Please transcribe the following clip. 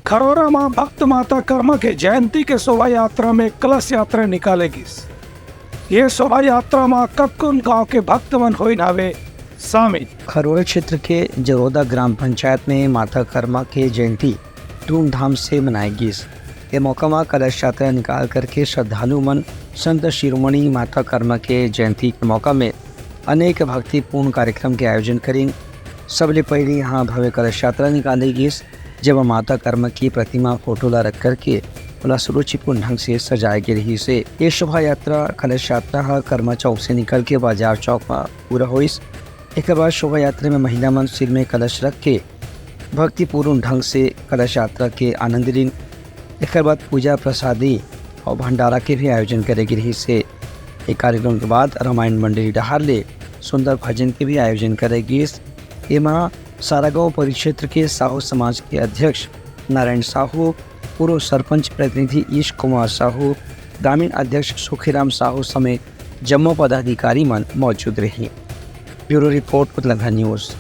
खरोरा मां भक्त माता कर्मा के जयंती के शोभा यात्रा में कलश यात्रा निकालेगी। ये शोभा यात्रा मां कक्कुन गांव के भक्तमन हुई नावे शामिल। खरोरा क्षेत्र के जरोदा ग्राम पंचायत में माता कर्मा के जयंती धूमधाम से मनाएगी। ये मौका में कलश यात्रा निकाल करके श्रद्धालु मन संत शिरोमणि माता कर्मा के जयंती के मौका में अनेक भक्तिपूर्ण कार्यक्रम के आयोजन करेंगे। सबले पहले यहाँ भव्य कलश यात्रा निकालेगी, जब माता कर्मा की प्रतिमा फोटो ला रख करके सुरुचिपूर्ण ढंग से सजाई रही से। ये शोभा यात्रा कलश यात्रा कर्मा चौक से निकल के बाजार चौक में पूरा हुई। एक बाद शोभा यात्रा में महिला मन सिर में कलश रख के भक्तिपूर्ण ढंग से कलश यात्रा के आनंद लीन। एक बाद पूजा प्रसादी और भंडारा के भी आयोजन करेगी रही से। एक कार्यक्रम के बाद रामायण मंडली डहार ले सुंदर भजन के भी आयोजन करेगी। एमा सारागांव परिक्षेत्र के साहू समाज के अध्यक्ष नारायण साहू, पूर्व सरपंच प्रतिनिधि ईश कुमार साहू, ग्रामीण अध्यक्ष सुखीराम साहू समेत जम्मू पदाधिकारी मन मौजूद रहे। ब्यूरो रिपोर्ट, उतलंघा न्यूज़।